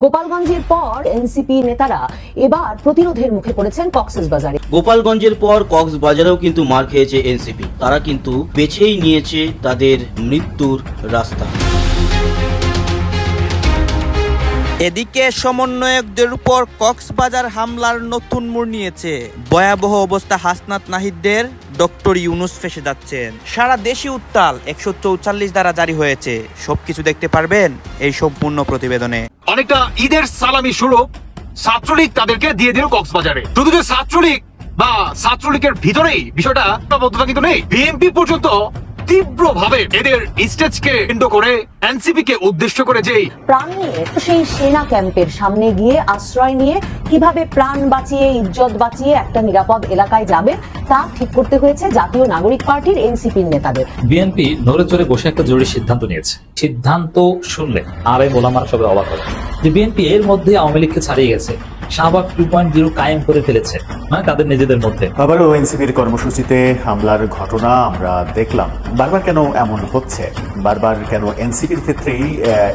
গোপালগঞ্জের পর এনসিপি নেতারা এবার প্রতিরোধের মুখে পড়েছেন কক্সবাজারে। গোপালগঞ্জের পর কক্সবাজারেও কিন্তু মার খেয়েছে এনসিপি। তারা কিন্তু বেছেই নিয়েছে তাদের মৃত্যুর রাস্তা। এদিকে সমন্বয়কদের উপর কক্সবাজার হামলার নতুন মোড় নিয়েছে। ভয়াবহ অবস্থা হাসনাত নাহিদদের, ডক্টর ইউনুস ফেসে যাচ্ছেন। সারা দেশে উত্তাল, 144 ধারা জারি হয়েছে। সবকিছু দেখতে পারবেন এই সম্পূর্ণ প্রতিবেদনে। অনেকটা ঈদের সালামি স্বরূপ ছাত্রলীগ তাদেরকে দিয়ে দিল কক্সবাজারে। শুধু যে ছাত্রলীগ বা ছাত্রলীগের ভিতরেই বিষয়টা বদ্ধতা কিন্তু নেই, বিএনপি পর্যন্ত তীব্রভাবে এদের স্টেজকে কেন্দ্র করে এনসিপি কে উদ্দেশ্য করে যেই প্রাণ নিয়ে সেই সেনা ক্যাম্পের সামনে গিয়ে আশ্রয় নিয়ে কিভাবে প্রাণ বাঁচিয়ে ইজ্জত বাঁচিয়ে একটা নিরাপদ এলাকায় যাবে তা ঠিক করতে হয়েছে জাতীয় নাগরিক পার্টির এনসিপির নেতাদের। বিএনপি নড়ে চড়ে বসে একটা জরুরি সিদ্ধান্ত নিয়েছে। সিদ্ধান্ত শুনলে আরএম ওলামারা সবাই অবাক হবে যে বিএনপি এর মধ্যে আওয়ামী লীগকে ছাড়িয়ে গেছে, শাহবাগ 2.0 কায়েম করে ফেলেছে, মানে তাদের নিজেদের মধ্যে। আবারও এনসিপির কর্মসূচিতে হামলার ঘটনা আমরা দেখলাম। বারবার কেন এমন হচ্ছে, বারবার কেন এনসিপির ক্ষেত্রেই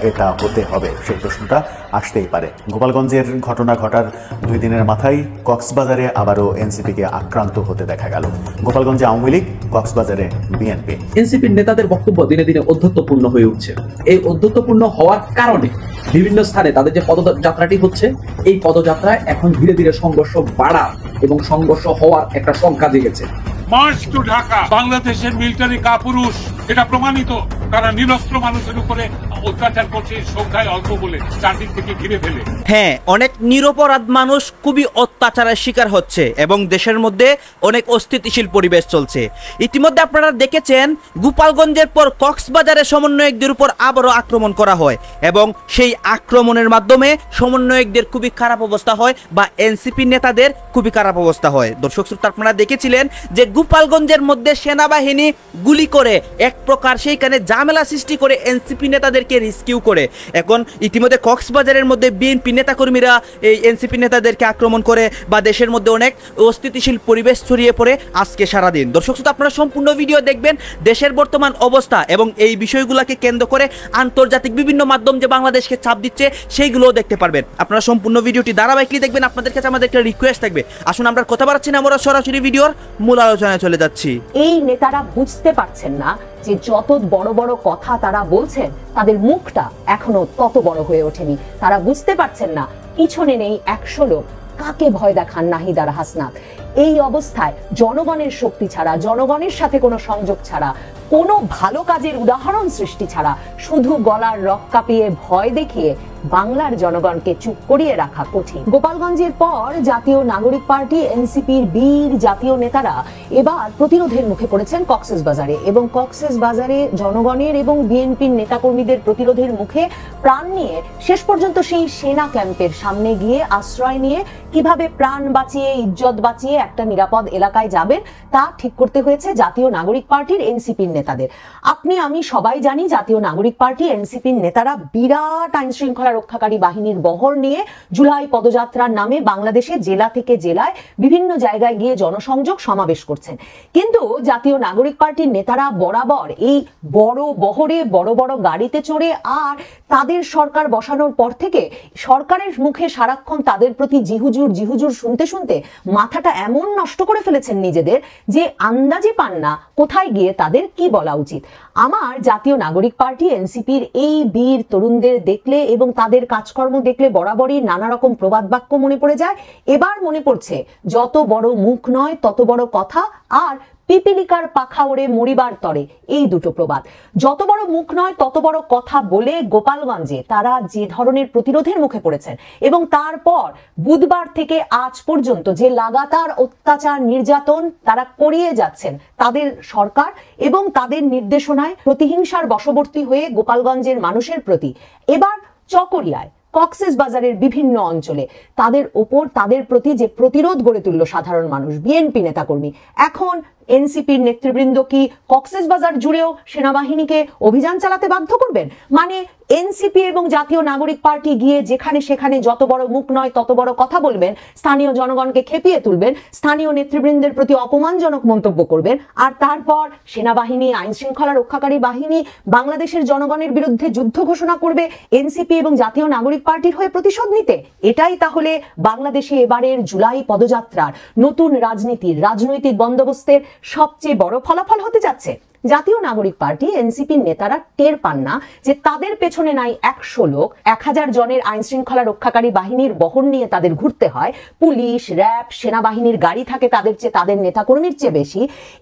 এটা হতে হবে, সেই প্রশ্নটা আসতেই পারে। গোপালগঞ্জের ঘটনা ঘটার 2 দিনের মাথায় কক্সবাজারে আবারও এনসিপিকে আক্রান্ত হতে দেখা গেল। গোপালগঞ্জে আওয়ামী লীগ, কক্সবাজারে বিএনপি। এনসিপির নেতাদের বক্তব্য দিনে দিনে অধ্যত্বপূর্ণ হয়ে উঠছে। এই অধ্যত্বপূর্ণ হওয়ার কারণে বিভিন্ন স্থানে তাদের যে পদযাত্রাটি হচ্ছে, এই পদযাত্রায় এখন ধীরে ধীরে সংঘর্ষ বাড়া এবং সংঘর্ষ হওয়ার একটা সংখ্যা জেগেছে। মার্চ টু ঢাকা, বাংলাদেশের মিলিটারি কাপুরুষ, এটা প্রমাণিত। তারা নিরস্ত্র মানুষের উপরে অত্যাচার করছে, সংখ্যায় অল্প বলে চারদিক থেকে ঘিরে ফেলে। হ্যাঁ, অনেক নিরপরাধ মানুষ খুবই অত্যাচারের শিকার হচ্ছে এবং দেশের মধ্যে অনেক অস্থিতিশীল পরিবেশ চলছে। ইতিমধ্যে আপনারা দেখেছেন গোপালগঞ্জের পর কক্সবাজারের সমন্বয়কদের উপর আবারও আক্রমণ করা হয় এবং সেই আক্রমণের মাধ্যমে সমন্বয়কদের খুবই খারাপ অবস্থা হয় বা এনসিপি নেতাদের খুবই খারাপ অবস্থা হয়। দর্শক শ্রোতা, আপনারা দেখেছিলেন যে গোপালগঞ্জের মধ্যে সেনাবাহিনী গুলি করে এক প্রকার সেইখানে ঝামেলা সৃষ্টি করে এনসিপি নেতাদেরকে রেস্কিউ করে। এখন ইতিমধ্যে কক্সবাজারের মধ্যে বিএনপি নেতাকর্মীরা এই এনসিপি নেতাদেরকে আক্রমণ করে বা দেশের মধ্যে অনেক অস্থিতিশীল পরিবেশ ছড়িয়ে পড়ে আজকে সারাদিন। দর্শক শ্রোতা, আপনারা সম্পূর্ণ ভিডিও দেখবেন দেশের বর্তমান অবস্থা এবং এই বিষয়গুলোকে কেন্দ্র করে আন্তর্জাতিক বিভিন্ন মাধ্যম যে বাংলাদেশকে চাপ দিচ্ছে সেইগুলোও দেখতে পারবেন। আপনারা সম্পূর্ণ ভিডিওটি ধারাবাহিকলি দেখবেন। আপনাদের কাছে আমাদের একটা রিকোয়েস্ট থাকবে, আসুন আমরা কথা বাড়াচ্ছি না, আমরা সরাসরি ভিডিওর মূল আলোচনায় চলে যাচ্ছি। এই নেতারা বুঝতে পারছেন না যে যত বড় বড় কথা তারা বলছেন, তাদের মুখটা এখনো তত বড় হয়ে ওঠেনি। তারা বুঝতে পারছেন না পিছনে নেই 100 লোক, কাকে ভয় দেখান নাহিদ আর হাসনাত। এই অবস্থায় জনগণের শক্তি ছাড়া, জনগণের সাথে কোনো সংযোগ ছাড়া, কোনো ভালো কাজের উদাহরণ সৃষ্টি ছাড়া, শুধু গলার রক কাঁপিয়ে ভয় দেখিয়ে বাংলার জনগণকে চুপ করিয়ে রাখা কঠিন। গোপালগঞ্জের পর জাতীয় নাগরিক পার্টি এনসিপির বীর জাতীয় নেতারা এবার প্রতিরোধের মুখে পড়েছেন কক্সবাজারে এবং কক্সবাজারে জনগণের এবং বিএনপির নেতাকর্মীদের প্রতিরোধের মুখে প্রাণ নিয়ে শেষ পর্যন্ত সেই সেনা ক্যাম্পের সামনে গিয়ে আশ্রয় নিয়ে কিভাবে প্রাণ বাঁচিয়ে ইজ্জত বাঁচিয়ে একটা নিরাপদ এলাকায় যাবেন তা ঠিক করতে হয়েছে জাতীয় নাগরিক পার্টির এনসিপির নেতাদের। আপনি আমি সবাই জানি জাতীয় নাগরিক পার্টি এনসিপির নেতারা বিরাট আইন শৃঙ্খলা রক্ষাকারী বাহিনীর বহর নিয়ে জুলাই পদযাত্রার নামে বাংলাদেশে জেলা থেকে জেলায় বিভিন্ন জায়গায় গিয়ে জনসংযোগ সমাবেশ করছেন। কিন্তু জাতীয় নাগরিক পার্টির নেতারা বরাবর এই বড় বহরে বড় বড় গাড়িতে চড়ে আর তাদের সরকার বসানোর পর থেকে সরকারের মুখে সারাক্ষণ তাদের প্রতি জিহুজুর শুনতে শুনতে মাথাটা এমন নষ্ট করে ফেলেছেন নিজেদের যে আন্দাজই পান না কোথায় গিয়ে তাদের কি বলা উচিত। আমার জাতীয় নাগরিক পার্টি এনসিপির এই বীর তরুণদের দেখলে এবং তাদের কাজকর্ম দেখলে বরাবরই নানা রকম প্রবাদ বাক্য মনে পড়ে যায়। এবার মনে পড়ছে যত বড় মুখ নয় তত বড় কথা আর পিপিলিকার পাখা ওড়ে মরিবার তরে, এই দুটো প্রবাদ। যত বড় মুখ নয় তত বড় কথা বলে গোপালগঞ্জে তারা যে ধরনের প্রতিরোধের মুখে পড়েছেন এবং তারপর বুধবার থেকে আজ পর্যন্ত যে লাগাতার অত্যাচার নির্যাতন তারা করিয়ে যাচ্ছেন তাদের সরকার এবং তাদের নির্দেশনায় প্রতিহিংসার বশবর্তী হয়ে গোপালগঞ্জের মানুষের প্রতি, এবার চকরিয়ায় কক্সবাজারের বিভিন্ন অঞ্চলে তাদের ওপর তাদের প্রতি যে প্রতিরোধ গড়ে তুলল সাধারণ মানুষ, বিএনপি নেতাকর্মী, এখন এনসিপির নেতৃবৃন্দ কি কক্সবাজার জুড়েও সেনাবাহিনীকে অভিযান চালাতে বাধ্য করবেন? মানে এনসিপি এবং জাতীয় নাগরিক পার্টি গিয়ে যেখানে সেখানে যত বড় মুখ নয় তত বড় কথা বলবেন, স্থানীয় জনগণকে খেপিয়ে তুলবেন, স্থানীয় নেতৃবৃন্দের প্রতি অপমানজনক মন্তব্য করবেন, আর তারপর সেনাবাহিনী, আইন শৃঙ্খলা রক্ষাকারী বাহিনী বাংলাদেশের জনগণের বিরুদ্ধে যুদ্ধ ঘোষণা করবে এনসিপি এবং জাতীয় নাগরিক পার্টির হয়ে প্রতিশোধ নিতে? এটাই তাহলে বাংলাদেশে এবারের জুলাই পদযাত্রার নতুন রাজনৈতিক বন্দোবস্তের সবচেয়ে বড় ফলাফল হতে যাচ্ছে। জাতীয় নাগরিক পার্টি এনসিপির নেতারা টের পান না যে তাদের পেছনে নাই 100 লোক, 1000 জনের আইন শৃঙ্খলা রক্ষাকারী বাহিনীর বহর নিয়ে তাদের ঘুরতে হয়, পুলিশ, র্যাব, সেনাবাহিনীর গাড়ি থাকে তাদের নেতাকর্মীর চেয়ে বেশি।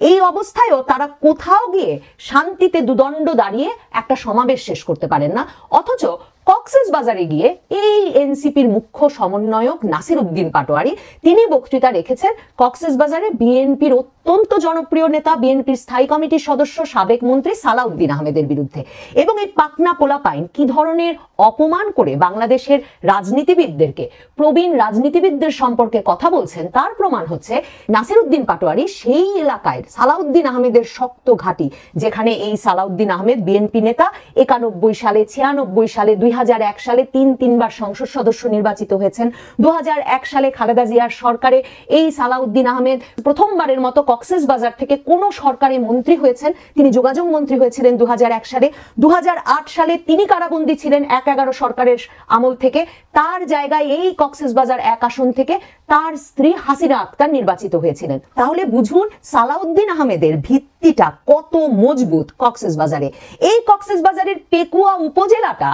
এই অবস্থায়ও তারা কোথাও গিয়ে শান্তিতে দুদণ্ড দাঁড়িয়ে একটা সমাবেশ শেষ করতে পারেন না, অথচ কক্সবাজারে গিয়ে এই এনসিপির মুখ্য সমন্বয়ক নাসির উদ্দিন পাটোয়ারি তিনি বক্তৃতা রেখেছেন কক্সবাজারে বিএনপির অত্যন্ত জনপ্রিয় নেতা, বিএনপির স্থায়ী কমিটির সদস্য, সাবেক মন্ত্রী সালাউদ্দিন আহমেদের বিরুদ্ধে। এবং এই পাকনা পোলাপাইন কি ধরনের অপমান করে বাংলাদেশের রাজনীতিবিদদেরকে, প্রবীণ রাজনীতিবিদদের সম্পর্কে কথা বলছেন তার প্রমাণ হচ্ছে নাসির উদ্দিন পাটোয়ারি সেই এলাকায় সালাউদ্দিন আহমেদের শক্ত ঘাঁটি, যেখানে এই সালাউদ্দিন আহমেদ বিএনপি নেতা 91 সালে, 96 সালে, 2001 সালে তিনবার সংসদ সদস্য নির্বাচিত হয়েছেন। 2001 সালে খালেদা জিয়ার সরকারে এই সালাউদ্দিন আহমেদ প্রথমবারের মতো কক্সবাজার থেকে কোন সরকারে মন্ত্রী হয়েছেন। তিনি যোগাযোগ মন্ত্রী হয়েছিলেন 2001 সালে। 2008 সালে তিনি কারাবন্দী ছিলেন 1-11 সরকারের আমল থেকে। তার জায়গায় এই কক্সবাজার 1 আসন থেকে তার স্ত্রী হাসিনা আক্তার নির্বাচিত হয়েছিলেন। তাহলে বুঝুন সালাউদ্দিন আহমেদের ভিত্তিটা কত মজবুত কক্সবাজারে। এই কক্সবাজারের পেকুয়া উপজেলাটা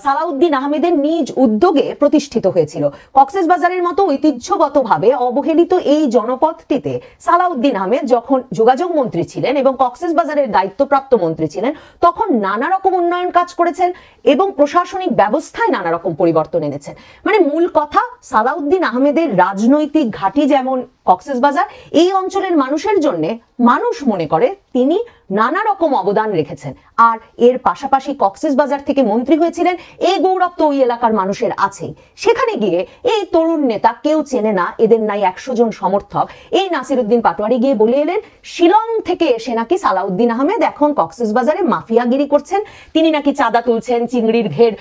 সালাউদ্দিন আহমেদের নিজ উদ্যোগে প্রতিষ্ঠিত হয়েছিল। কক্সবাজারের মতো ঐতিহ্যগতভাবে অবহেলিত এই জনপদটিতে সালাউদ্দিন আহমেদ যখন যোগাযোগ মন্ত্রী ছিলেন এবং কক্সবাজারের দায়িত্বপ্রাপ্ত মন্ত্রী ছিলেন, তখন নানা রকম উন্নয়ন কাজ করেছেন এবং প্রশাসনিক ব্যবস্থায় নানা রকম পরিবর্তন এনেছেন। মানে মূল কথা, সালাউদ্দিন আহমেদের রাজনৈতিক ঘাঁটি যেমন কক্সবাজার, এই অঞ্চলের মানুষের জন্য মানুষ মনে করে তিনি নানা রকম অবদান রেখেছেন। আর এর পাশাপাশি কক্সবাজার থেকে মন্ত্রী হয়েছিলেন, এই গৌরব তো ওই এলাকার মানুষের আছেই। সেখানে গিয়ে এই তরুণ নেতা, কেউ চেনে না, এদের নাই 100 জন সমর্থক, এই নাসির উদ্দিন পাটোয়ারি গিয়ে বলে এলেন শিলং থেকে এসে নাকি সালাউদ্দিন আহমেদ এখন কক্সবাজারে মাফিয়াগিরি করছেন, তিনি নাকি চাঁদা তুলছেন, চিংড়ির ঘের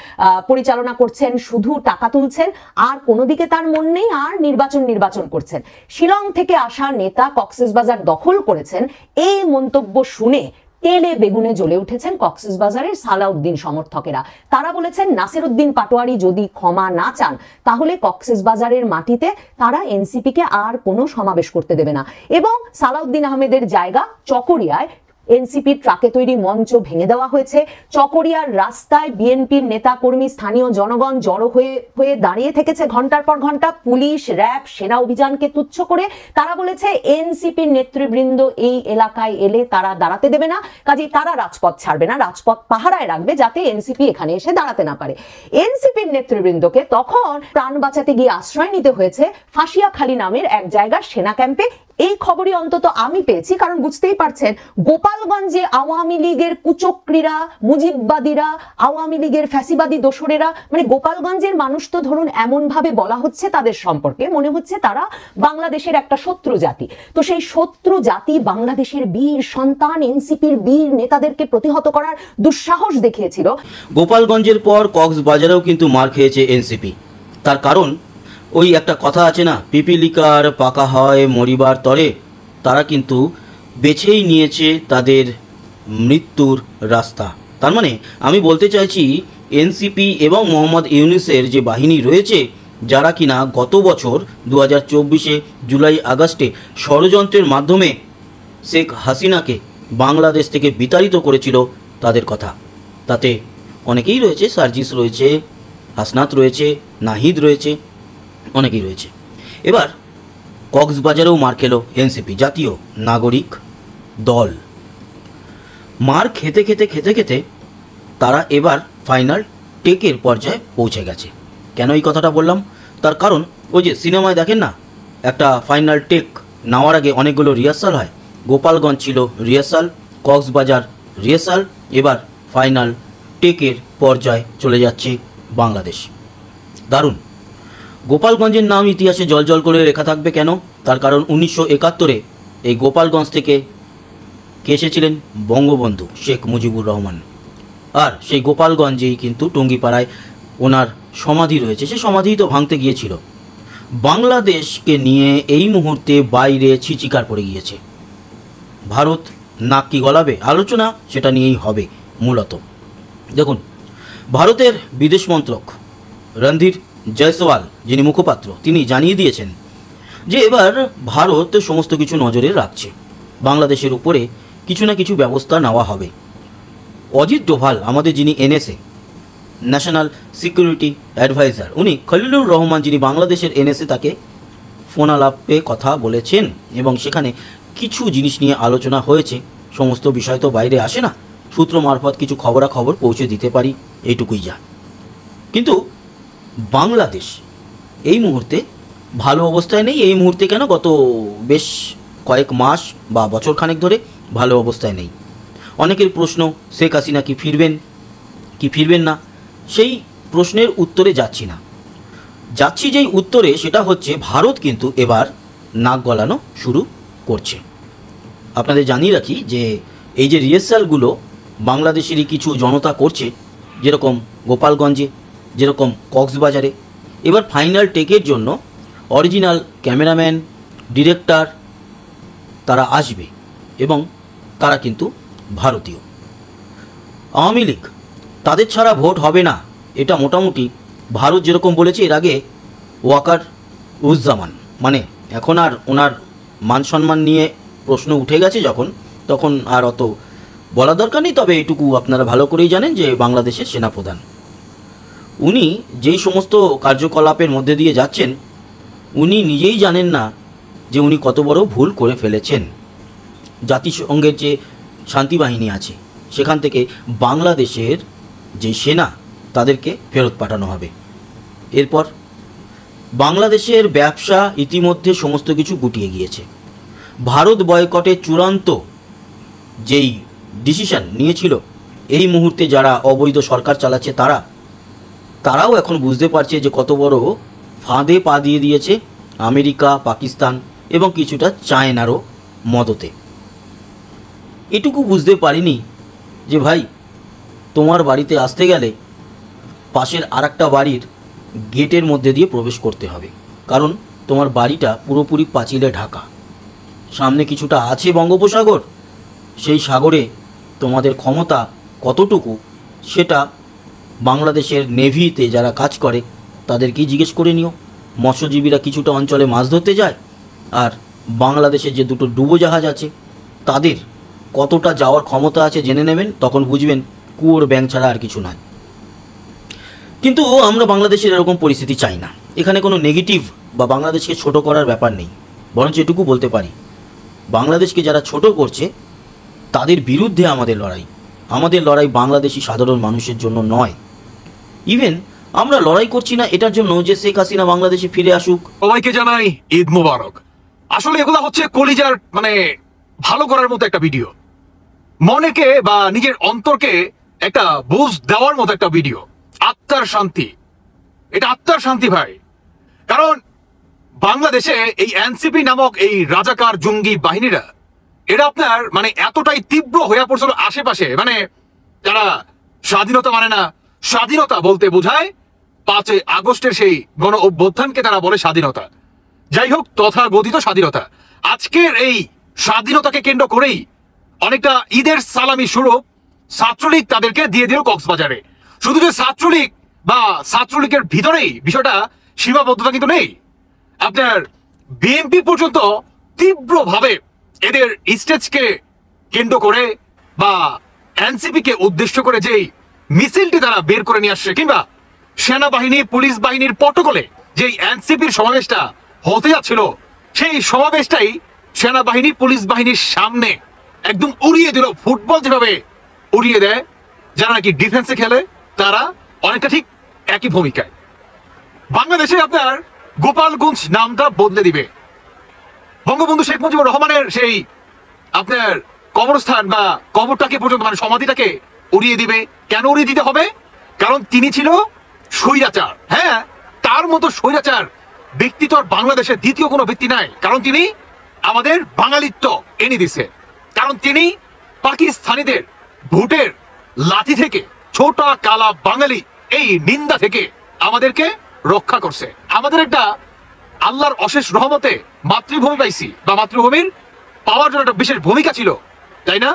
পরিচালনা করছেন, শুধু টাকা তুলছেন, আর কোনো দিকে তার মন নেই, আর নির্বাচন করছেন। শিলং থেকে আসা নেতা কক্সবাজার দখল করেছেন, এই মন্তব্য শুনে তেলে বেগুনে জ্বলে উঠেছেন কক্সবাজারের সালাউদ্দিন সমর্থকেরা। তারা বলেছেন নাসির উদ্দিন পাটোয়ারি যদি ক্ষমা না চান তাহলে কক্সবাজারের মাটিতে তারা এনসিপিকে আর কোনো সমাবেশ করতে দেবে না। এবং সালাউদ্দিন আহমেদের জায়গা চকরিয়ায় এনসিপির ট্রাকে তৈরি মঞ্চ ভেঙে দেওয়া হয়েছে। চকরিয়ার রাস্তায় বিএনপির নেতা কর্মী, স্থানীয় জনগণ জড়ো হয়ে দাঁড়িয়ে থেকেছে ঘন্টার পর ঘন্টা। পুলিশ, র্যাব, সেনা অভিযানকে তুচ্ছ করে তারা বলেছে এনসিপির নেতৃবৃন্দ এই এলাকায় এলে তারা দাঁড়াতে দেবে না, কাজেই তারা রাজপথ ছাড়বে না, রাজপথ পাহারায় রাখবে যাতে এনসিপি এখানে এসে দাঁড়াতে না পারে। এনসিপির নেতৃবৃন্দকে তখন প্রাণ বাঁচাতে গিয়ে আশ্রয় নিতে হয়েছে ফাঁসিয়াখালী নামের এক জায়গার সেনা ক্যাম্পে। এই খবরই অন্তত আমি পেয়েছি, কারণ বুঝতেই পারছেন গোপালগঞ্জে আওয়ামী লীগের কুচক্রীরা, মুজিববাদীরা, আওয়ামী লীগের ফ্যাসিবাদী দোসরেরা, মানে গোপালগঞ্জের মানুষ তো ধরুন এমন ভাবে বলা হচ্ছে তাদের সম্পর্কে, মনে হচ্ছে তারা বাংলাদেশের একটা শত্রু জাতি। তো সেই শত্রু জাতি বাংলাদেশের বীর সন্তান এনসিপির বীর নেতাদেরকে প্রতিহত করার দুঃসাহস দেখিয়েছিল। গোপালগঞ্জের পর কক্সবাজারেও কিন্তু মার খেয়েছে এনসিপি। তার কারণ ওই একটা কথা আছে না, পিপিলিকার পাকা হয় মরিবার তরে। তারা কিন্তু বেছেই নিয়েছে তাদের মৃত্যুর রাস্তা। তার মানে আমি বলতে চাইছি এনসিপি এবং মোহাম্মদ ইউনূসের যে বাহিনী রয়েছে, যারা কিনা গত বছর 2024 জুলাই আগস্টে ষড়যন্ত্রের মাধ্যমে শেখ হাসিনাকে বাংলাদেশ থেকে বিতাড়িত করেছিল, তাদের কথা। তাতে অনেকেই রয়েছে, সার্জিস রয়েছে, হাসনাত রয়েছে, নাহিদ রয়েছে, অনেকেই রয়েছে। এবার কক্সবাজারেও মার খেলো এনসিপি, জাতীয় নাগরিক দল। মার খেতে খেতে খেতে খেতে তারা এবার ফাইনাল টেকের পর্যায়ে পৌঁছে গেছে। কেন এই কথাটা বললাম? তার কারণ ওই যে সিনেমায় দেখেন না, একটা ফাইনাল টেক নেওয়ার আগে অনেকগুলো রিহার্সাল হয়। গোপালগঞ্জ ছিল রিহার্সাল, কক্সবাজার রিহার্সাল, এবার ফাইনাল টেকের পর্যায়ে চলে যাচ্ছে বাংলাদেশ। দারুণ। গোপালগঞ্জের নাম ইতিহাসে জলজল করে লেখা থাকবে কেন? তার কারণ 1971 এই গোপালগঞ্জ থেকে কে এসেছিলেন? বঙ্গবন্ধু শেখ মুজিবুর রহমান। আর সেই গোপালগঞ্জেই কিন্তু টঙ্গিপাড়ায় ওনার সমাধি রয়েছে। সে সমাধি তো ভাঙতে গিয়েছিল। বাংলাদেশকে নিয়ে এই মুহূর্তে বাইরে ছিচিকার পড়ে গিয়েছে। ভারত নাক কি গলাবে? আলোচনা সেটা নিয়েই হবে মূলত। দেখুন, ভারতের বিদেশ মন্ত্রক রণধীর জয়সওয়াল, যিনি মুখপাত্র, তিনি জানিয়ে দিয়েছেন যে এবার ভারত সমস্ত কিছু নজরে রাখছে, বাংলাদেশের উপরে কিছু না কিছু ব্যবস্থা নেওয়া হবে। অজিত ডোভাল, আমাদের যিনি এনএসএ ন্যাশনাল সিকিউরিটি অ্যাডভাইজার, উনি খলিলুর রহমান, যিনি বাংলাদেশের এনএসএ, তাকে ফোন আলাপে কথা বলেছেন এবং সেখানে কিছু জিনিস নিয়ে আলোচনা হয়েছে। সমস্ত বিষয় তো বাইরে আসে না, সূত্র মারফত কিছু খবরাখবর পৌঁছে দিতে পারি, এইটুকুই যা। কিন্তু বাংলাদেশ এই মুহূর্তে ভালো অবস্থায় নেই। এই মুহূর্তে কেন, গত বেশ কয়েক মাস বা বছর খানেক ধরে ভালো অবস্থায় নেই। অনেকের প্রশ্ন, শেখ হাসিনা কি ফিরবেন কি ফিরবেন না, সেই প্রশ্নের উত্তরে যাচ্ছি না। যাচ্ছি যেই উত্তরে, সেটা হচ্ছে ভারত কিন্তু এবার নাক গলানো শুরু করছে। আপনাদের জানিয়ে রাখি যে এই যে রিহার্সালগুলো বাংলাদেশেরই কিছু জনতা করছে, যেরকম গোপালগঞ্জে, যেরকম কক্সবাজারে, এবার ফাইনাল টেকের জন্য অরিজিনাল ক্যামেরাম্যান, ডিরেক্টর তারা আসবে এবং তারা কিন্তু ভারতীয়। আওয়ামী লীগ, তাদের ছাড়া ভোট হবে না, এটা মোটামুটি ভারত যেরকম বলেছে এর আগে ওয়াকার উজ্জামান, মানে এখন আর ওনার মান সম্মান নিয়ে প্রশ্ন উঠে গেছে যখন, তখন আর অত বলা দরকার নেই। তবে এটুকু আপনারা ভালো করেই জানেন যে বাংলাদেশের সেনাপ্রধান, উনি যেই সমস্ত কার্যকলাপের মধ্যে দিয়ে যাচ্ছেন, উনি নিজেই জানেন না যে উনি কত বড় ভুল করে ফেলেছেন। জাতিসংঘের যে শান্তি বাহিনী আছে, সেখান থেকে বাংলাদেশের যে সেনা, তাদেরকে ফেরত পাঠানো হবে। এরপর বাংলাদেশের ব্যবসা ইতিমধ্যে সমস্ত কিছু গুটিয়ে গিয়েছে। ভারত বয়কটের চূড়ান্ত যেই ডিসিশন নিয়েছিল, এই মুহূর্তে যারা অবৈধ সরকার চালাচ্ছে তারাও এখন বুঝতে পারছে যে কত বড় ফাঁদে পা দিয়ে দিয়েছে আমেরিকা, পাকিস্তান এবং কিছুটা চায়নারও মদতে। এটুকু বুঝতে পারিনি যে ভাই, তোমার বাড়িতে আসতে গেলে পাশের আরেকটা বাড়ির গেটের মধ্যে দিয়ে প্রবেশ করতে হবে, কারণ তোমার বাড়িটা পুরোপুরি পাঁচিলে ঢাকা। সামনে কিছুটা আছে বঙ্গোপসাগর, সেই সাগরে তোমাদের ক্ষমতা কতটুকু সেটা বাংলাদেশের নেভিতে যারা কাজ করে তাদেরকেই জিজ্ঞেস করে নিও। মৎস্যজীবীরা কিছুটা অঞ্চলে মাছ ধরতে যায়, আর বাংলাদেশের যে দুটো ডুবোজাহাজ আছে তাদের কতটা যাওয়ার ক্ষমতা আছে জেনে নেবেন, তখন বুঝবেন কুয়োর ব্যাঙ ছাড়া আর কিছু নয়। কিন্তু আমরা বাংলাদেশের এরকম পরিস্থিতি চাই না। এখানে কোনো নেগেটিভ বা বাংলাদেশকে ছোট করার ব্যাপার নেই, বরঞ্চ এটুকু বলতে পারি, বাংলাদেশকে যারা ছোট করছে তাদের বিরুদ্ধে আমাদের লড়াই বাংলাদেশি সাধারণ মানুষের জন্য নয়। ইভেন আমরা লড়াই করছি না এটার জন্য যে শেখ হাসিনা বাংলাদেশে ফিরে আসুক। সবাইকে জানাই ঈদ মোবারক। আসলে এগুলো হচ্ছে কলিজার ভালো করার মতো একটা ভিডিও, মনেকে বা নিজের অন্তরকে একটা বুঝ দেওয়ার মতো একটা ভিডিও। আত্মার শান্তি, এটা আত্মার শান্তি ভাই। কারণ বাংলাদেশে এই এনসিপি নামক এই রাজাকার জঙ্গি বাহিনীরা, এটা আপনার এতটাই তীব্র হয়ে পড়ছিল আশেপাশে, যারা স্বাধীনতা মানে না, স্বাধীনতা বলতে বোঝায় 5 আগস্টের সেই গণ অভ্যুত্থানকে তারা বলে স্বাধীনতা। যাই হোক, তথাগতিত স্বাধীনতা। আজকের এই স্বাধীনতাকে কেন্দ্র করেই অনেকটা ঈদের সালামি স্বরূপ ছাত্রলীগ তাদেরকে দিয়ে দিল কক্সবাজারে। শুধু যে ছাত্রলীগ বা ছাত্রলীগের ভিতরেই বিষয়টা সীমাবদ্ধতা কিন্তু নেই, আপনার বিএনপি পর্যন্ত তীব্রভাবে এদের স্টেজকে কেন্দ্র করে বা এনসিপি কে উদ্দেশ্য করে যেই মিছিলটি তারা বের করে নিয়ে আসছে, কিংবা সেনাবাহিনী পুলিশ বাহিনীর প্রটোকলে যেই এনসিপির সমাবেশটা হতে যাচ্ছিল, সেই সমাবেশটাই সেনাবাহিনী পুলিশ বাহিনীর সামনে একদম উড়িয়ে দিল। ফুটবল যেভাবে উড়িয়ে দেয় যারা নাকি ডিফেন্সে খেলে, তারা অনেকটা ঠিক একই ভূমিকায়। বাংলাদেশে আপনার গোপালগঞ্জ নামটা বদলে দিবে। বঙ্গবন্ধু শেখ মুজিবুর রহমানের সেই আপনার কবরস্থান বা কবরটাকে পর্যন্ত সমাধিটাকে উড়িয়ে দিবে। কেন উড়িয়ে দিতে হবে? কারণ তিনি ছিল স্বৈরাচার। হ্যাঁ, তার মতো স্বৈরাচার ব্যক্তি তো আর বাংলাদেশের দ্বিতীয় কোনো ব্যক্তি নাই, কারণ তিনি আমাদের বাঙালিত্ব এনে দিছে, কারণ তিনি পাকিস্তানিদের ভোটের লাঠি থেকে, ছোটা কালা বাঙালি এই নিন্দা থেকে আমাদেরকে রক্ষা করছে। আমাদের একটা আল্লাহর অশেষ রহমতে মাতৃভূমি পাইছি, বা মাতৃভূমির পাওয়ার জন্য একটা বিশেষ ভূমিকা ছিল, তাই না?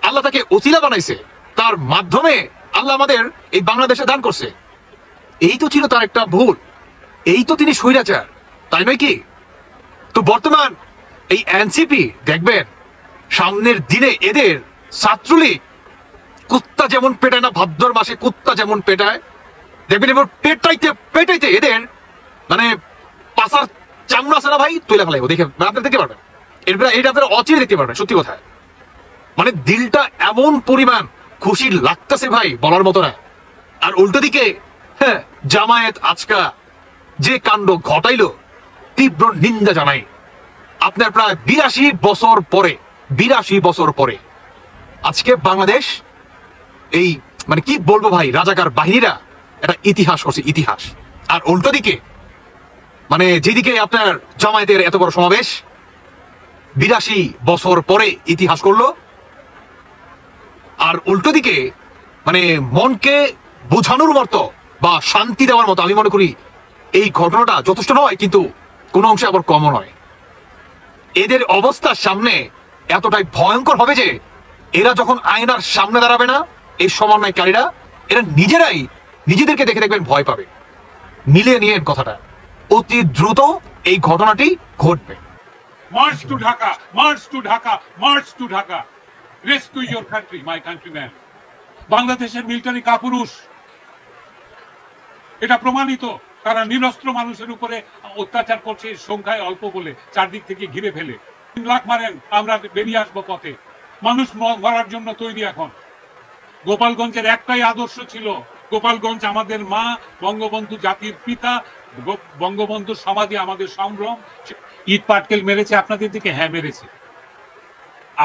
আল্লাহ তাকে ওসিলা বানাইছে, তার মাধ্যমে আল্লাহ আমাদের এই বাংলাদেশে দান করছে। এই তো ছিল তার একটা ভুল, এই তো তিনি স্বৈরাচার, তাই নয় কি? তো বর্তমান এই এনসিপি দেখবেন সামনের দিনে এদের ছাত্রলীগ কুত্তা যেমন পেটায় না, ভাদ্র মাসে কুত্তা যেমন পেটায়, দেখবেন এবার পেটাইতে পেটাইতে এদের মানে পাশার চামড়া আছে না ভাই, তুলে ফেলাইব। দেখে আপনারা দেখতে পারবেন, এরপরে এইটা আপনারা অচিরে দেখতে পারবেন। সত্যি কথা, মানে দিলটা এমন পরিমাণ খুশি লাগতেছে ভাই, বলার মতো না। আর উল্টো দিকে হ্যাঁ, জামায়াত আজকা যে কাণ্ড ঘটাইলো, তীব্র নিন্দা জানাই। আপনার প্রায় 82 বছর পরে আজকে বাংলাদেশ এই মানে কি বলবো ভাই, রাজাকার বাহিনীরা একটা ইতিহাস করছে, ইতিহাস। আর উল্টো দিকে মানে যেদিকে আপনার জামায়াতের এত বড় সমাবেশ 82 বছর পরে ইতিহাস করলো, আর উল্টো দিকে মানে মনকে বোঝানোর মতো বা শান্তি দেওয়ার মতো আমি মনে করি এই ঘটনাটা যথেষ্ট নয়, কিন্তু কোনো অংশে আবার কমও নয়। এদের অবস্থার সামনে এতটাই ভয়ঙ্কর হবে যে এরা যখন আয়নার সামনে দাঁড়াবে না, এই সমন্বয়কারীরা এরা নিজেরাই নিজেদেরকে দেখে দেখবেন ভয় পাবে। মিলিয়ে নিয়ে কথাটা, অতি দ্রুত এই ঘটনাটি ঘটবে। March to Dhaka, march to Dhaka, march to Dhaka, rescue your country my countryman. বাংলাদেশের মিলিটারি কাপুরুষ, এটা প্রমাণিত। তারা নিরস্ত্র মানুষের উপরে অত্যাচার করছে, সংখ্যায় অল্প বলে চারদিক থেকে ঘিরে ফেলে। 3 লাখ মারেন, আমরা বেরিয়ে আসবো পথে। মানুষ মরার জন্য তৈরি এখন। গোপালগঞ্জের একটাই আদর্শ ছিল, গোপালগঞ্জ আমাদের মা, বঙ্গবন্ধু জাতির পিতা, বঙ্গবন্ধুর সমাধি আমাদের সম্ভ্রম। ইট পাটকেল মেরেছে আপনাদের দিকে? হ্যাঁ মেরেছে।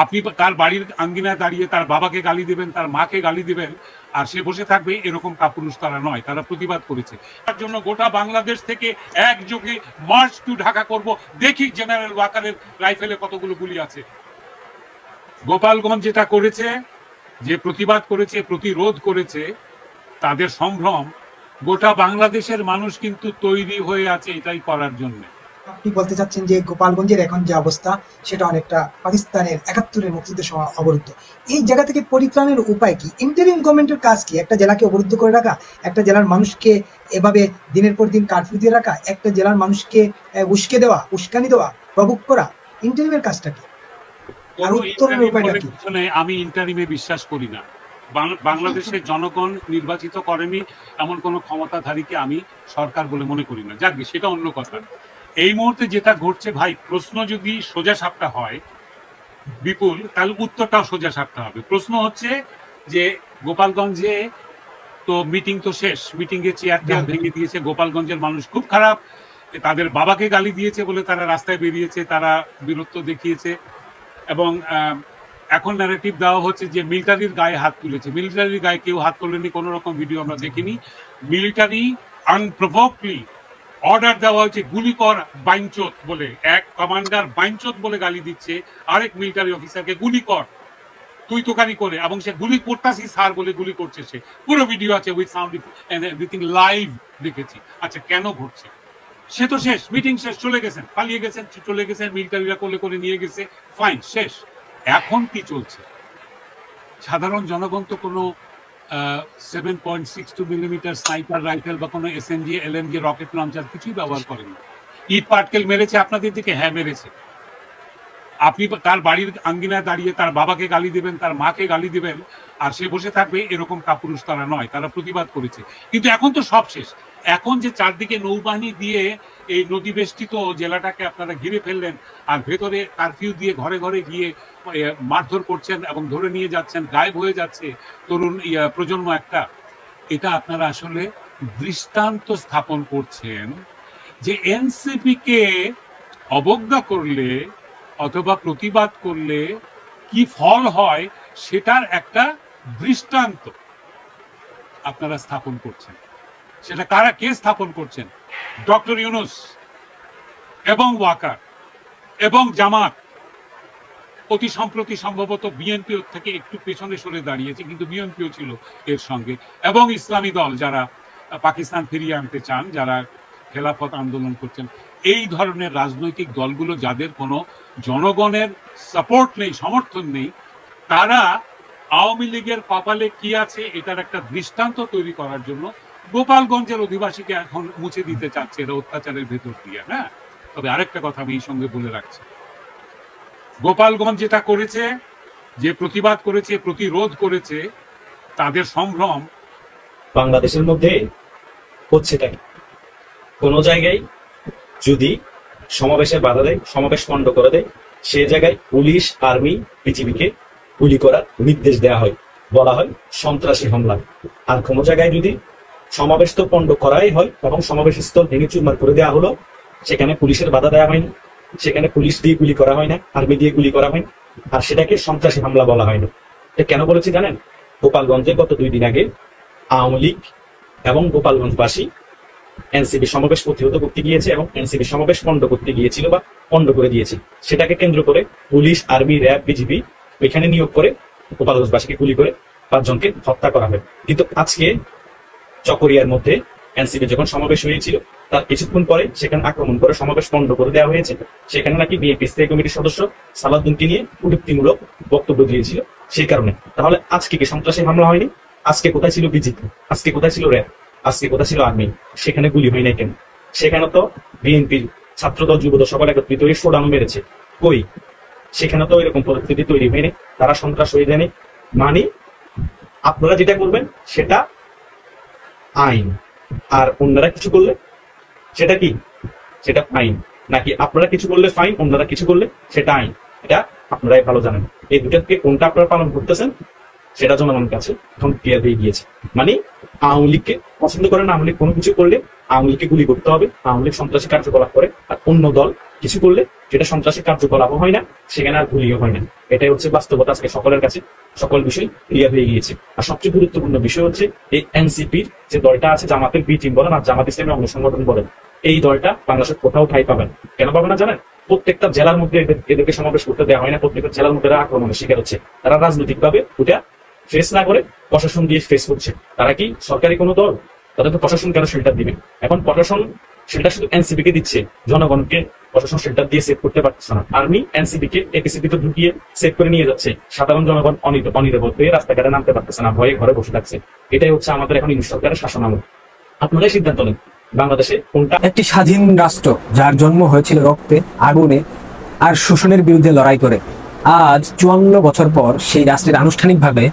আপনি তার বাড়ির আঙ্গিনায় দাঁড়িয়ে তার বাবাকে গালি দিবেন, তার মাকে গালি দিবেন, আর সে বসে থাকবে? এরকম কাপুরুষ তারা নয়, তারা প্রতিবাদ করেছে। তার জন্য গোটা বাংলাদেশ থেকে একযোগে মার্চ টু ঢাকা করব। দেখি জেনারেল ওয়াকারের রাইফেলে কতগুলো গুলি আছে। গোপালগঞ্জ যেটা করেছে, যে প্রতিবাদ করেছে, প্রতিরোধ করেছে, তাদের সম্ভ্রম, গোটা বাংলাদেশের মানুষ কিন্তু তৈরি হয়ে আছে এটাই করার জন্য। আপনি বলতে চাচ্ছেন যে গোপালগঞ্জের এখন যে অবস্থা সেটা অনেকটা পাকিস্তানের 71-এর মুক্তিযুদ্ধের সময় অবরুদ্ধ। এই জায়গা থেকে পরিত্রাণের উপায় কি? ইন্টারিম গভর্নমেন্টের কাজ কি? একটা জেলাকে অবরুদ্ধ করে রাখা, একটা জেলার মানুষকে এভাবে দিনের পর দিন কারফিউ দিয়ে রাখা, একটা জেলার মানুষকে উস্কে দেওয়া, উস্কানি দেওয়া, প্রভোগ করা, ইন্টারিমের কাজটা কি? আর উত্তরের উপায়টা কি? আমি ইন্টারিমে বিশ্বাস করি না। বাংলাদেশের জনগণ নির্বাচিত করেনি এমন কোনো ক্ষমতাধারীকে আমি সরকার বলে মনে করি না। যাক, সেটা অন্য কথা। এই মুহূর্তে যেটা ঘটছে ভাই, প্রশ্ন যদি সোজা সাপটা হয় বিপুল, তাহলে উত্তরটাও সোজা সাপটা হবে। প্রশ্ন হচ্ছে যে গোপালগঞ্জে তো মিটিং তো শেষ, মিটিংয়ে চেয়ার ভেঙে দিয়েছে, গোপালগঞ্জের মানুষ খুব খারাপ, তাদের বাবাকে গালি দিয়েছে বলে তারা রাস্তায় বেরিয়েছে, তারা বীরত্ব দেখিয়েছে। এবং এখন ন্যারেটিভ দেওয়া হচ্ছে যে মিলিটারির গায়ে হাত তুলেছে। মিলিটারির গায়ে কেউ হাত তোলেনি, কোনো রকম ভিডিও আমরা দেখিনি। মিলিটারি আনপ্রভোকলি অর্ডার দেওয়া হয়েছে, গুলি কর বাইনচোদ বলে। এক কমান্ডার বাইনচোদ বলে গালি দিচ্ছে আরেক মিলিটারি অফিসারকে, গুলি কর তুই তোকারি করে, এবং সে গুলি করতাছি স্যার বলে গুলি করছে। সে পুরো ভিডিও আছে উইথ সাউন্ড এভরিথিং, লাইভ দেখেছি। আচ্ছা, কেন ঘটছে? সে তো শেষ, মিটিং শেষ, চলে গেছেন, পালিয়ে গেছেন, চলে গেছেন, মিলিটারিরা কোলে করে নিয়ে গেছে, ফাইন, শেষ। এখন কি চলছে? সাধারণ জনগণ তো কোনো 7.62 মিলিমিটার স্নাইপার রাইফেল বা কোনো এসএমজি, এলএমজি, রকেট লঞ্চার কিছুই ব্যবহার করেনি। ইট পাটকেল মেরেছে আপনাদের দিকে? হ্যাঁ মেরেছে। আপনি তার বাড়ির আঙ্গিনায় দাঁড়িয়ে তার বাবাকে গালি দিবেন, তার মাকে গালি দিবেন, আর সে বসে থাকবে? এরকম কাপুরুষ তারা নয়, তারা প্রতিবাদ করেছে। কিন্তু এখন তো সব শেষ। এখন যে চারদিকে নৌবাহিনী দিয়ে এই নদী বেষ্টিত জেলাটাকে আপনারা ঘিরে ফেললেন, আর ভেতরে কারফিউ দিয়ে ঘরে ঘরে গিয়ে মারধর করছেন এবং ধরে নিয়ে যাচ্ছেন, গায়েব হয়ে যাচ্ছে তরুণ প্রজন্ম একটা। এটা আপনারা আসলে দৃষ্টান্ত স্থাপন করছেন যে এনসিপি কে অবজ্ঞা করলে অথবা প্রতিবাদ করলে কি ফল হয় সেটার একটা দৃষ্টান্ত আপনারা স্থাপন করছেন। সেটা কারা, কে স্থাপন করছেন? ডক্টর ইউনূস এবং ওয়াকার এবং জামাত অতি সম্প্রতি সম্ভবত বিএনপি থেকে একটু পেছনে সরে দাঁড়িয়েছে, কিন্তু বিএনপিও ছিল এর সঙ্গে, এবং ইসলামী দল যারা পাকিস্তান ফিরিয়ে আনতে চান, যারা খেলাফত আন্দোলন করছেন, এই ধরনের রাজনৈতিক দলগুলো যাদের কোনো জনগণের সাপোর্ট নেই, সমর্থন নেই, তারা আওয়ামী লীগের কপালে কি আছে এটার একটা দৃষ্টান্ত তৈরি করার জন্য গোপালগঞ্জের অধিবাসীকে এখন মুছে দিতে চাচ্ছে এরা অত্যাচারের ভেতর দিয়ে। হ্যাঁ, তবে আরেকটা কথা আমি এই সঙ্গে বলে রাখছি, গোপালগঞ্জ যেটা করেছে, যে প্রতিবাদ করেছে, প্রতিরোধ করেছে, তাদের সম্ভ্রম বাংলাদেশের মধ্যে হচ্ছে তাই কোন জায়গায় যদি সমাবেশে বাধা দেয়, সমাবেশ পণ্ড করে দেয়, সে জায়গায় পুলিশ, আর্মি, বিজিবিকে গুলি করার নির্দেশ দেওয়া হয়, বলা হয় সন্ত্রাসী হামলা। আর কোন জায়গায় যদি সমাবেশ তো পণ্ড করাই হয় এবং সমাবেশ স্থল ভেঙে চুরমার করে দেওয়া হলো, সেখানে পুলিশের বাধা দেওয়া হয়নি, সেখানে পুলিশ দিয়ে গুলি করা হয় না, আর্মি দিয়ে গুলি করা হয়, আর সেটাকে সন্ত্রাসী হামলা বলা হয় না। এটা কেন বলেছি জানেন? গোপালগঞ্জে গত 2 দিন আগে আওয়ামী লীগ এবং গোপালগঞ্জবাসী এনসিপি সমাবেশ প্রতিহত করতে গিয়েছে এবং এনসিপি সমাবেশ পণ্ড করতে গিয়েছিল বা পণ্ড করে দিয়েছে। সেটাকে কেন্দ্র করে পুলিশ, আর্মি, র্যাব, বিজিবি ওইখানে নিয়োগ করে গোপালগঞ্জবাসীকে গুলি করে 5 জনকে হত্যা করা হয়। কিন্তু আজকে চকরিয়ার মধ্যে এনসিপি যখন সমাবেশ হয়েছিল তার কিছুক্ষণ পরে সেখানে আক্রমণ করে সমাবেশ পণ্ড করে দেওয়া হয়েছে। সেখানে নাকি বিএনপি স্থায়ী কমিটির সদস্য সালাউদ্দিনকে নিয়ে কটূক্তিমূলক বক্তব্য দিয়েছিল। সেই কারণে তাহলে আজকে কি সন্ত্রাসী হামলা হয়নি? আজকে কোথায় ছিল বিজিবি? আজকে কোথায় ছিল র্যাব? আজকে কোথায় ছিল আর্মি? সেখানে গুলি হয় নাই কেন? সেখানে তো বিএনপির ছাত্রদল, যুবদল সবাই একত্রিত হয়ে শোডাউন মেরেছে। কই? সেখানে তো এরকম পরিস্থিতি তৈরি হয়নি, তারা সন্ত্রাস হয়ে যায়নি। মানে আপনারা যেটা করবেন সেটা আইন, আর অন্যরা কিছু করলে সেটা কি? সেটা ফাইন। নাকি আপনারা কিছু করলে ফাইন, অন্যরা কিছু করলে সেটা আইন? এটা আপনারাই ভালো জানেন। এই দুটা থেকে কোনটা আপনারা পালন করতেছেন সেটা জনগণের কাছে এখন ক্লিয়ার হয়ে গিয়েছে। মানে আওয়ামী লীগকে পছন্দ করেন, আওয়ামী লীগ কোনো কিছু করলে আওয়ামী লীগকে গুলি করতে হবে, আওয়ামী লীগ সন্ত্রাসী কার্যকলাপ করে, আর অন্য দল কিছু করলে যেটা সন্ত্রাসী কার্যকলাপও হয় না, সেখানে আর গুলিও হয় না। এটাই হচ্ছে বাস্তবতা। আজকে সকলের কাছে সকল বিষয় ক্লিয়ার হয়ে গিয়েছে। আর সবচেয়ে গুরুত্বপূর্ণ বিষয় হচ্ছে এই এনসিপির যে দলটা আছে, জামাতের বি টিম বলেন আর জামাত ইসলামী অঙ্গ সংগঠন বলেন, এই দলটা বাংলাদেশের কোথাও ঠাঁই পাবেন। কেন পাবে না জানেন? প্রত্যেকটা জেলার মধ্যে এদেরকে সমাবেশ করতে দেওয়া হয় না, প্রত্যেকটা জেলার মধ্যে আক্রমণের শিকার হচ্ছে। তারা রাজনৈতিক ভাবে ওটা ফেস না করে প্রশাসন দিয়ে ফেস করছে। তারা কি সরকারি কোনো দল? তাদের তো প্রশাসন কেন শেল্টার দিবে? এখন প্রশাসন শেল্টার শুধু এনসিপি কে দিচ্ছে, জনগণকে প্রশাসন শেল্টার দিয়ে সেভ করতে পারছে না। আর্মি এনসিপি কে এপিসিপি তো ঢুকিয়ে সেভ করে নিয়ে যাচ্ছে। সাধারণ জনগণ অনিরাপদ হয়ে রাস্তাঘাটে নামতে পারতেছে না, ভয়ে ঘরে বসে থাকছে। এটাই হচ্ছে আমাদের এখন ইংলিশ সরকারের শাসন আমল। আপনারাই সিদ্ধান্ত নেন বাংলাদেশে কোনটা একটি স্বাধীন রাষ্ট্র, যার জন্ম হয়েছিল রক্তে, আগুনে আর শোষণের বিরুদ্ধে লড়াই করে। আজ 54 বছর পর সেই রাষ্ট্রের আনুষ্ঠানিকভাবে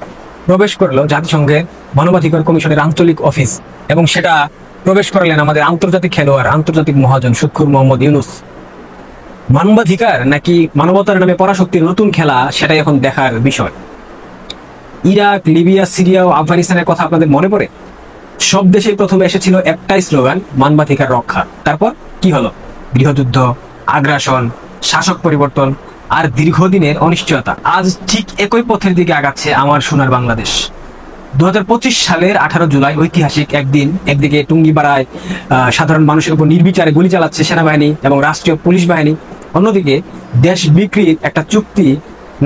প্রবেশ করলো জাতিসংঘের মানবাধিকার কমিশনের আঞ্চলিক অফিস, এবং সেটা প্রবেশ করালেন আমাদের আন্তর্জাতিক খেলোয়াড়, আন্তর্জাতিক মহাজন সুৎখুর মোহাম্মদ ইউনুস। মানবাধিকার নাকি মানবতার নামে পরাশক্তির নতুন খেলা, সেটাই এখন দেখার বিষয়। ইরাক, লিবিয়া, সিরিয়া ও আফগানিস্তানের কথা আপনাদের মনে পড়ে? সব দেশেই প্রথমে এসেছিল একটাই স্লোগান, মানবাধিকার রক্ষা। তারপর কি হলো? গৃহযুদ্ধ, আগ্রাসন, শাসক পরিবর্তন আর দীর্ঘদিনের অনিশ্চয়তা। আজ ঠিক একই পথের দিকে আগাচ্ছে আমার সোনার বাংলাদেশ। 2025 সালের 18 জুলাই ঐতিহাসিক একদিন। একদিকে টুঙ্গিপাড়ায় সাধারণ মানুষের উপর নির্বিচারে গুলি চালাচ্ছে সেনাবাহিনী এবং রাষ্ট্রীয় পুলিশ বাহিনী, অন্যদিকে দেশ বিক্রির একটা চুক্তি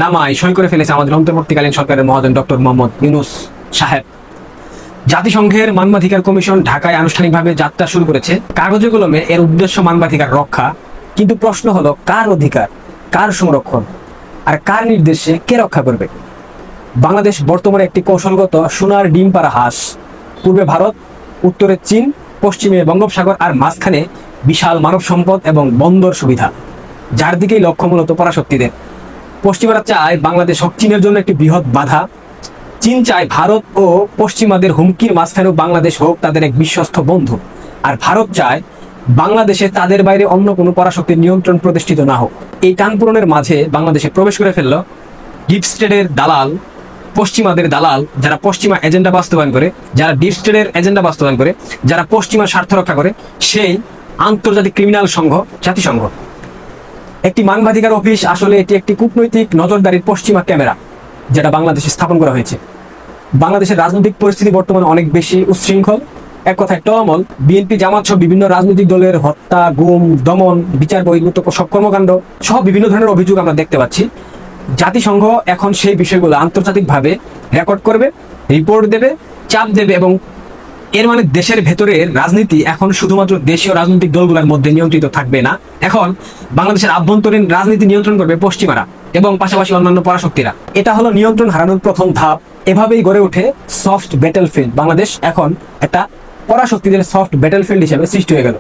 নামায় সই করে ফেলেছে আমাদের অন্তর্বর্তীকালীন সরকারের মহাজন ডক্টর মোহাম্মদ ইউনুস সাহেব। জাতিসংঘের মানবাধিকার কমিশন ঢাকায় আনুষ্ঠানিকভাবে যাত্রা শুরু করেছে। কাগজে কলমে এর উদ্দেশ্য মানবাধিকার রক্ষা, কিন্তু প্রশ্ন হলো কার অধিকার, কার সংরক্ষণ, আর কার নির্দেশে কে রক্ষা করবে? বাংলাদেশ বর্তমানে একটি কৌশলগত সোনার ডিম পাড়া হাঁস। পূর্বে ভারত, উত্তরে চীন, পশ্চিমে বঙ্গোপসাগর, আর মাঝখানে বিশাল মানব সম্পদ এবং বন্দর সুবিধা, যার দিকেই লক্ষ্য মূলত পরাশক্তিদের। পশ্চিমারা চায় বাংলাদেশ হোক চীনের জন্য একটি বৃহৎ বাধা। চীন চায় ভারত ও পশ্চিমাদের হুমকির মাঝখানেও বাংলাদেশ হোক তাদের এক বিশ্বস্ত বন্ধু, আর ভারত চায় বাংলাদেশে তাদের বাইরে অন্য কোনো পরাশক্তির নিয়ন্ত্রণ প্রতিষ্ঠিত না হোক। এই টান পূরণের মাঝে বাংলাদেশে প্রবেশ করে ফেলল ডিপ স্টেটের দালাল, পশ্চিমাদের দালাল, যারা পশ্চিমা এজেন্ডা বাস্তবায়ন করে, যারা ডিপ স্টেটের এজেন্ডা বাস্তবায়ন করে, যারা পশ্চিমা স্বার্থ রক্ষা করে, সেই আন্তর্জাতিক ক্রিমিনাল সংঘ জাতিসংঘ। একটি মানবাধিকার অফিস আসলে এটি একটি কূটনৈতিক নজরদারির পশ্চিমা ক্যামেরা, যেটা বাংলাদেশে স্থাপন করা হয়েছে। বাংলাদেশের রাজনৈতিক পরিস্থিতি বর্তমানে অনেক বেশি উচ্ছৃঙ্খল, এক কথায় টলমল। বিএনপি, জামাত সহ বিভিন্ন রাজনৈতিক দলের হত্যা, গুম, দমন, বিচার বহির্ভূত সব কর্মকাণ্ড সহ বিভিন্ন ধরনের অভিযোগ আমরা দেখতে পাচ্ছি। জাতিসংঘ এখন সেই বিষয়গুলো আন্তর্জাতিকভাবে রেকর্ড করবে, রিপোর্ট দেবে, চাপ দেবে, এবং এর মানে দেশের ভেতরের রাজনীতি এখন শুধুমাত্র দেশীয় রাজনৈতিক দলগুলোর মধ্যে নিয়ন্ত্রিত থাকবে না। এখন বাংলাদেশের আভ্যন্তরীণ রাজনীতি নিয়ন্ত্রণ করবে পশ্চিমারা এবং পাশাপাশি অন্যান্য পরাশক্তিরা। এটা হলো নিয়ন্ত্রণ হারানোর প্রথম ধাপ। এভাবেই গড়ে ওঠে সফট ব্যাটেলফিল্ড। বাংলাদেশ এখন একটা পরাশক্তিদের সফট ব্যাটেলফিল্ড হিসেবে সৃষ্টি হয়ে গেল।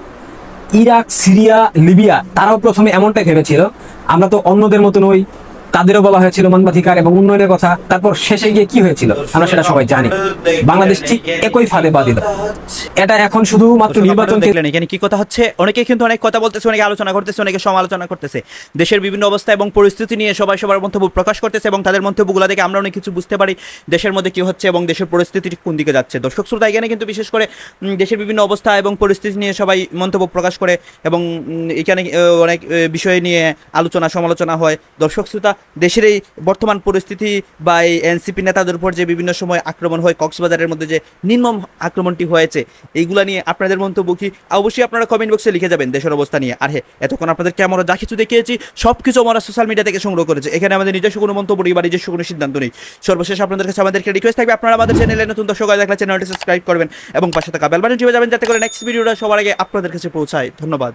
ইরাক, সিরিয়া, লিবিয়া তারাও প্রথমে এমনটাই ভেবেছিল, আমরা তো অন্যদের মতো নই, তাদেরও বলা হয়েছিল মানবাধিকার এবং উন্নয়নের কথা। তারপর শেষে গিয়ে কি হয়েছিল আমরা সেটা সবাই জানি। বাংলাদেশ ঠিক একই ফাঁদে পা দিল। এটা এখন শুধুমাত্র নির্বাচন। দেখলেন এখানে কি কথা হচ্ছে, অনেকে কিন্তু অনেক কথা বলতেছে, অনেকে আলোচনা করতেছে, অনেকে সমালোচনা করতেছে, দেশের বিভিন্ন অবস্থা এবং পরিস্থিতি নিয়ে সবাই সবার মন্তব্য প্রকাশ করতেছে, এবং তাদের মন্তব্যগুলো দেখে আমরা অনেক কিছু বুঝতে পারি দেশের মধ্যে কি হচ্ছে এবং দেশের পরিস্থিতি কোন দিকে যাচ্ছে। দর্শক শ্রোতা, এখানে কিন্তু বিশেষ করে দেশের বিভিন্ন অবস্থা এবং পরিস্থিতি নিয়ে সবাই মন্তব্য প্রকাশ করে এবং এখানে অনেক বিষয় নিয়ে আলোচনা সমালোচনা হয়। দর্শক শ্রোতা, দেশের এই বর্তমান পরিস্থিতি বা এই এনসিপি নেতাদের উপর যে বিভিন্ন সময় আক্রমণ হয়, কক্সবাজারের মধ্যে যে নির্মম আক্রমণটি হয়েছে, এইগুলা নিয়ে আপনাদের মন্তব্য কি অবশ্যই আপনারা কমেন্ট বক্সে লিখে যাবেন দেশের অবস্থা নিয়ে। আর হ্যাঁ, এতক্ষণ আপনাদেরকে আমরা যা কিছু দেখিয়েছি সব কিছু আমরা সোশ্যাল মিডিয়া থেকে সংগ্রহ করেছি, এখানে আমাদের নিজস্ব কোনো মন্তব্য নেই বা নিজস্ব কোনো সিদ্ধান্ত নেই। সর্বশেষ আপনাদের কাছে আমাদেরকে রিকোয়েস্ট থাকবে, আপনারা আমাদের চ্যানেলে নতুন দর্শক হয়ে থাকলে চ্যানেলটি সাবস্ক্রাইব করবেন এবং পাশে থাকা বেল বাটন টিপে যাবেন যাতে করে নেক্সট ভিডিওটা সবার আগে আপনাদের কাছে পৌঁছায়। ধন্যবাদ।